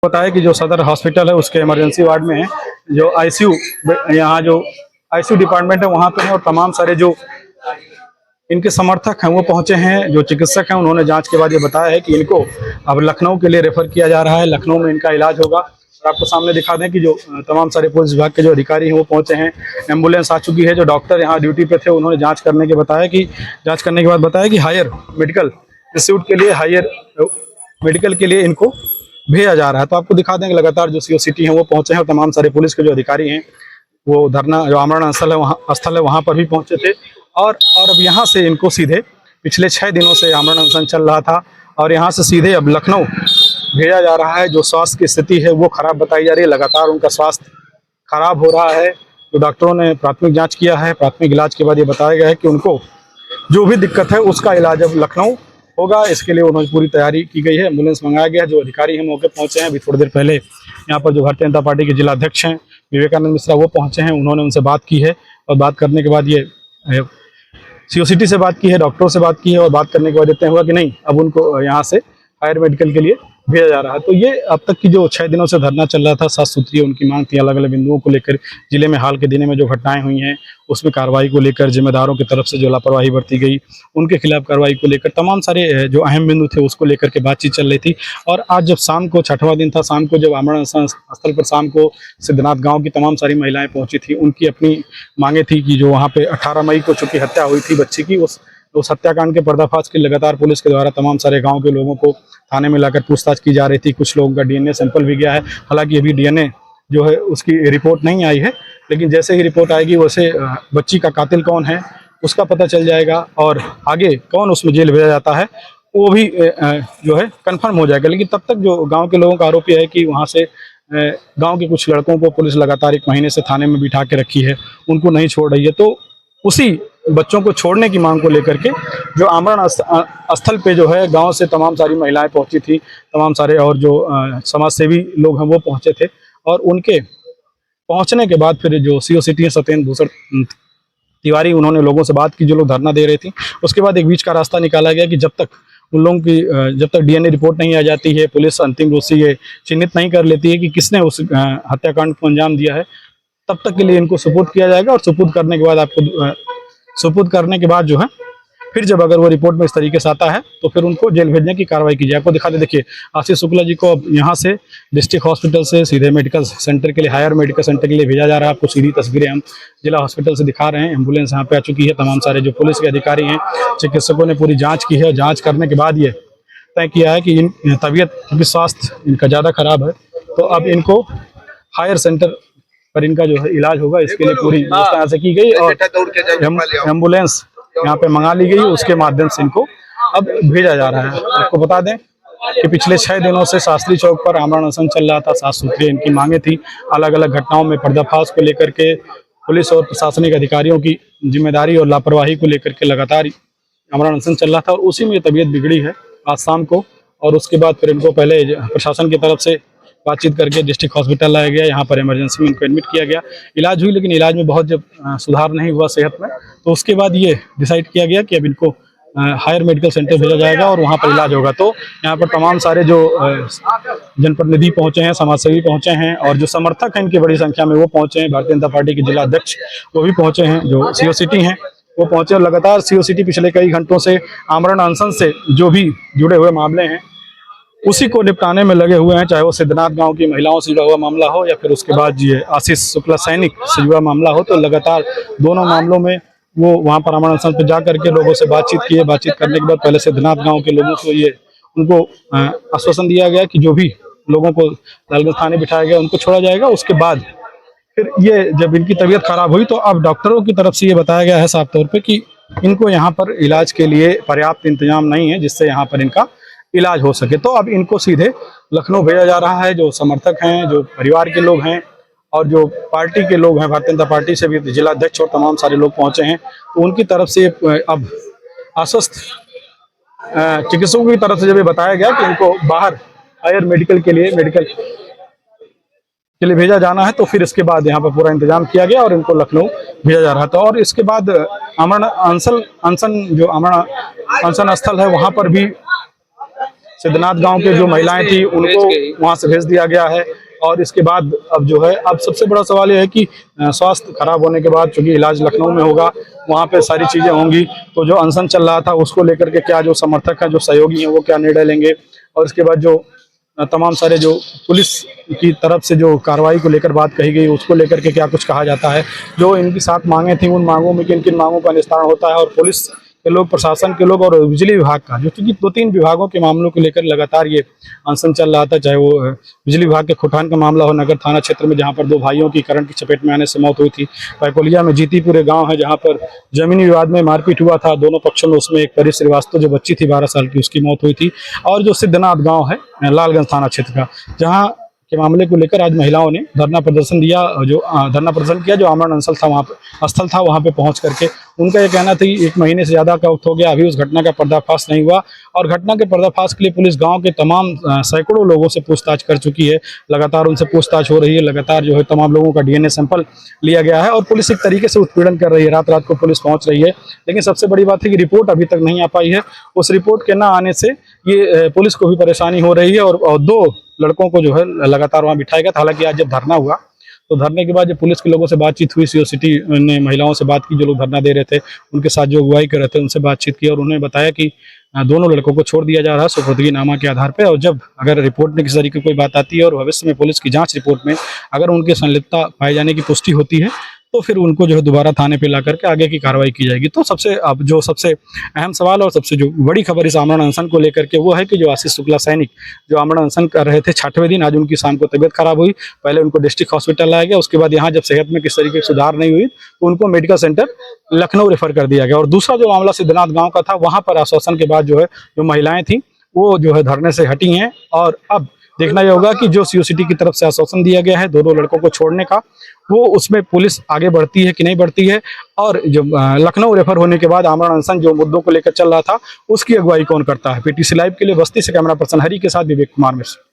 बताया कि जो सदर हॉस्पिटल है उसके इमरजेंसी वार्ड में है, जो आईसीयू यहाँ जो आईसीयू डिपार्टमेंट है वहाँ पे है, और तमाम सारे जो इनके समर्थक हैं वो पहुंचे हैं। जो चिकित्सक हैं उन्होंने जांच के बाद ये बताया है कि इनको अब लखनऊ के लिए रेफर किया जा रहा है, लखनऊ में इनका इलाज होगा। और आपको सामने दिखा दें कि जो तमाम सारे पुलिस विभाग के जो अधिकारी हैं वो पहुंचे हैं, एम्बुलेंस आ चुकी है। जो डॉक्टर यहाँ ड्यूटी पे थे उन्होंने जाँच करने के बाद बताया कि हायर मेडिकल इंस्टीट्यूट के लिए, हायर मेडिकल के लिए इनको भेजा जा रहा है। तो आपको दिखा दें कि लगातार जो सीओ हैं वो पहुंचे हैं, और तमाम सारे पुलिस के जो अधिकारी हैं वो धरना जो आमरण स्थल है वहाँ पर भी पहुंचे थे। और अब यहाँ से इनको सीधे पिछले 6 दिनों से आमरण अनशन चल रहा था, और यहाँ से सीधे अब लखनऊ भेजा जा रहा है। जो स्वास्थ्य की स्थिति है वो खराब बताई जा रही है, लगातार उनका स्वास्थ्य खराब हो रहा है। तो डॉक्टरों ने प्राथमिक जाँच किया है, प्राथमिक इलाज के बाद ये बताया गया है कि उनको जो भी दिक्कत है उसका इलाज अब लखनऊ होगा। इसके लिए उन्होंने पूरी तैयारी की गई है, एम्बुलेंस मंगाया गया है। जो अधिकारी हैं मौके पहुंचे हैं, अभी थोड़ी देर पहले यहाँ पर जो भारतीय जनता पार्टी के जिला अध्यक्ष हैं विवेकानंद मिश्रा वो पहुंचे हैं, उन्होंने उनसे बात की है। और बात करने के बाद ये सीओसीटी से बात की है, डॉक्टरों से बात की है, और बात करने के बाद इतना हुआ कि नहीं अब उनको यहाँ से हायर मेडिकल के लिए भेजा जा रहा है। तो ये अब तक की जो 6 दिनों से धरना चल रहा था, 7 सूत्रीय उनकी मांग थी, अलग अलग बिंदुओं को लेकर जिले में हाल के दिनों में जो घटनाएं हुई हैं उसमें कार्रवाई को लेकर, जिम्मेदारों की तरफ से जो लापरवाही बरती गई उनके खिलाफ कार्रवाई को लेकर, तमाम सारे जो अहम बिंदु थे उसको लेकर के बातचीत चल रही थी। और आज जब शाम को 6वां दिन था, शाम को जब आमरण स्थल पर शाम को सिद्धनाथ गाँव की तमाम सारी महिलाएं पहुंची थी, उनकी अपनी मांगे थी कि जो वहाँ पे 18 मई को चूंकि हत्या हुई थी बच्ची की, उस हत्याकांड के पर्दाफाश के लगातार पुलिस के द्वारा तमाम सारे गांव के लोगों को थाने में लाकर पूछताछ की जा रही थी। कुछ लोगों का डीएनए सैंपल भी गया है, हालांकि अभी डीएनए जो है उसकी रिपोर्ट नहीं आई है, लेकिन जैसे ही रिपोर्ट आएगी वैसे बच्ची का कातिल कौन है उसका पता चल जाएगा, और आगे कौन उसमें जेल भेजा जाता है वो भी जो है कन्फर्म हो जाएगा। लेकिन तब तक जो गाँव के लोगों का आरोप है कि वहाँ से गाँव के कुछ लड़कों को पुलिस लगातार 1 महीने से थाने में बिठा के रखी है, उनको नहीं छोड़ रही है। तो उसी बच्चों को छोड़ने की मांग को लेकर के जो आमरण स्थल पे जो है गांव से तमाम सारी महिलाएं पहुंची थी, तमाम सारे और जो समाज सेवी लोग हैं वो पहुंचे थे। और उनके पहुंचने के बाद फिर जो सीओसीटी सत्येंद्र भूषण तिवारी उन्होंने लोगों से बात की, जो लोग धरना दे रहे थे। उसके बाद एक बीच का रास्ता निकाला गया कि जब तक उन लोगों की जब तक डीएनए रिपोर्ट नहीं आ जाती है, पुलिस अंतिम रूप से ये चिन्हित नहीं कर लेती है कि किसने उस हत्याकांड को अंजाम दिया है, तब तक के लिए इनको सुपुर्द किया जाएगा। और सुपुर्द करने के बाद सुपुर्द करने के बाद जो है फिर जब अगर वो रिपोर्ट में इस तरीके से आता है तो फिर उनको जेल भेजने की कार्रवाई की जाए। आपको दिखा दे, देखिए आशीष शुक्ला जी को अब यहाँ से डिस्ट्रिक्ट हॉस्पिटल से सीधे मेडिकल सेंटर के लिए, हायर मेडिकल सेंटर के लिए भेजा जा रहा है। आपको सीधी तस्वीरें हम जिला हॉस्पिटल से दिखा रहे हैं। एम्बुलेंस यहाँ पे आ चुकी है, तमाम सारे जो पुलिस के अधिकारी हैं, चिकित्सकों ने पूरी जाँच की है। जाँच करने के बाद ये तय किया है कि इन तबीयत क्योंकि स्वास्थ्य इनका ज़्यादा खराब है, तो अब इनको हायर सेंटर पर इनका जो है इलाज होगा। इसके लिए पूरी व्यवस्था से की गई और एम्बुलेंस यहाँ पे मंगा ली गई, उसके माध्यम से इनको अब भेजा जा रहा है। आपको बता दें कि पिछले 6 दिनों से शास्त्री चौक पर आमरण अनशन चल रहा था। 7 सूत्रीय इनकी मांगे थी, अलग अलग घटनाओं में पर्दाफाश को लेकर के पुलिस और प्रशासनिक अधिकारियों की जिम्मेदारी और लापरवाही को लेकर के लगातार आमरण अनशन चल रहा था, और उसी में तबीयत बिगड़ी है आज शाम को। और उसके बाद फिर इनको पहले प्रशासन की तरफ से बातचीत करके डिस्ट्रिक्ट हॉस्पिटल लाया गया, यहाँ पर इमरजेंसी में इनको एडमिट किया गया, इलाज हुई, लेकिन इलाज में बहुत जब सुधार नहीं हुआ सेहत में, तो उसके बाद ये डिसाइड किया गया कि अब इनको हायर मेडिकल सेंटर भेजा जाएगा और वहाँ पर इलाज होगा। तो यहाँ पर तमाम सारे जो जनप्रतिनिधि पहुँचे हैं, समाजसेवी पहुँचे हैं, और जो समर्थक हैं इनकी बड़ी संख्या में वो पहुँचे हैं। भारतीय जनता पार्टी के जिला अध्यक्ष वो भी पहुँचे हैं, जो सीओसीटी हैं वो पहुँचे, और लगातार सीओसीटी पिछले कई घंटों से आमरण अनशन से जो भी जुड़े हुए मामले हैं उसी को निपटाने में लगे हुए हैं, चाहे वो सिद्धनाथ गांव की महिलाओं से जुड़ा हुआ मामला हो या फिर उसके बाद ये आशीष शुक्ला सैनिक से जुड़ा मामला हो। तो लगातार दोनों मामलों में वो वहां पर आमरण अनशन पर जा करके लोगों से बातचीत की है। बातचीत करने के बाद पहले सिद्धनाथ गांव के लोगों को उनको आश्वासन दिया गया कि जो भी लोगों को लालगंज थाने बिठाया गया उनको छोड़ा जाएगा। उसके बाद फिर ये जब इनकी तबीयत खराब हुई तो अब डॉक्टरों की तरफ से ये बताया गया है साफ तौर पर कि इनको यहाँ पर इलाज के लिए पर्याप्त इंतजाम नहीं है जिससे यहाँ पर इनका इलाज हो सके। तो अब इनको सीधे लखनऊ भेजा जा रहा है। जो समर्थक हैं, जो परिवार के लोग हैं, और जो पार्टी के लोग हैं, भारतीय जनता पार्टी से भी जिला अध्यक्ष और तमाम सारे लोग पहुंचे हैं, तो उनकी तरफ से अब आश्वस्त चिकित्सकों की तरफ से जब ये बताया गया कि इनको बाहर हायर मेडिकल के लिए भेजा जाना है, तो फिर इसके बाद यहाँ पर पूरा इंतजाम किया गया और इनको लखनऊ भेजा जा रहा था। और इसके बाद आमरण अनशन स्थल है वहाँ पर भी सिद्धनाथ गांव के जो महिलाएं थी उनको वहां से भेज दिया गया है। और इसके बाद अब जो है, अब सबसे बड़ा सवाल यह है कि स्वास्थ्य खराब होने के बाद, चूंकि इलाज लखनऊ में होगा, वहाँ पे सारी चीजें होंगी, तो जो अनशन चल रहा था उसको लेकर के क्या जो समर्थक हैं, जो सहयोगी हैं, वो क्या निर्णय लेंगे। और इसके बाद जो तमाम सारे जो पुलिस की तरफ से जो कार्रवाई को लेकर बात कही गई, उसको लेकर के क्या कुछ कहा जाता है। जो इनकी 7 मांगे थी, उन मांगों में किन किन मांगों का निस्तारण होता है, और पुलिस के लोग, प्रशासन के लोग और बिजली विभाग का, जो चूंकि 2-3 विभागों के मामलों को लेकर लगातार ये अनशन चल रहा था, चाहे वो बिजली विभाग के खुठान का मामला हो, नगर थाना क्षेत्र में जहां पर 2 भाइयों की करंट की चपेट में आने से मौत हुई थी, पैकोलिया में जीतीपुरे गांव है जहां पर जमीनी विवाद में मारपीट हुआ था दोनों पक्षों में, उसमें एक परी श्रीवास्तव जो बच्ची थी 12 साल की, उसकी मौत हुई थी। और जो सिद्धनाथ गाँव है लालगंज थाना क्षेत्र का, जहाँ के मामले को लेकर आज महिलाओं ने धरना प्रदर्शन दिया, जो धरना प्रदर्शन किया, जो आमरण अनशन था वहां पे पहुंच करके उनका ये कहना था कि 1 महीने से ज्यादा का वक्त हो गया, अभी उस घटना का पर्दाफाश नहीं हुआ। और घटना के पर्दाफाश के लिए पुलिस गांव के तमाम सैकड़ों लोगों से पूछताछ कर चुकी है, लगातार उनसे पूछताछ हो रही है, लगातार जो है तमाम लोगों का DNA सैंपल लिया गया है, और पुलिस एक तरीके से उत्पीड़न कर रही है, रात रात को पुलिस पहुंच रही है। लेकिन सबसे बड़ी बात है कि रिपोर्ट अभी तक नहीं आ पाई है। उस रिपोर्ट के ना आने से ये पुलिस को भी परेशानी हो रही है, और 2 लड़कों को जो है लगातार वहां बिठाया गया था। हालांकि आज जब धरना हुआ, तो धरने के बाद जब पुलिस के लोगों से बातचीत हुई, सीओ सिटी ने महिलाओं से बात की, जो लोग धरना दे रहे थे, उनके साथ जो अगुवाई कर रहे थे, उनसे बातचीत की, और उन्होंने बताया कि दोनों लड़कों को छोड़ दिया जा रहा है सुपुर्दगी-नामा के आधार पर। और जब अगर रिपोर्ट में किसी तरीके की कोई बात आती है, और भविष्य में पुलिस की जांच रिपोर्ट में अगर उनकी संलिप्तता पाए जाने की पुष्टि होती है, तो फिर उनको जो है दोबारा थाने पे ला करके आगे की कार्रवाई की जाएगी। तो सबसे अहम सवाल और सबसे जो बड़ी खबर इस आमरण अनशन को लेकर के वो है कि जो आशीष शुक्ला सैनिक जो आमरण अनशन कर रहे थे 6वें दिन, आज उनकी शाम को तबीयत खराब हुई। पहले उनको डिस्ट्रिक्ट हॉस्पिटल लाया गया, उसके बाद यहाँ जब सेहत में किस तरीके से सुधार नहीं हुई, तो उनको मेडिकल सेंटर लखनऊ रेफर कर दिया गया। और दूसरा जो मामला सिद्धनाथ गाँव का था, वहाँ पर आश्वासन के बाद जो है जो महिलाएं थी वो जो है धरने से हटी हैं। और अब देखना यह होगा कि जो सीओ सिटी की तरफ से आश्वासन दिया गया है दोनों लड़कों को छोड़ने का, वो उसमें पुलिस आगे बढ़ती है कि नहीं बढ़ती है। और जो लखनऊ रेफर होने के बाद आमरण अनशन जो मुद्दों को लेकर चल रहा था, उसकी अगुवाई कौन करता है। PTC लाइव के लिए बस्ती से कैमरा पर्सन हरी के साथ विवेक कुमार मिश्र।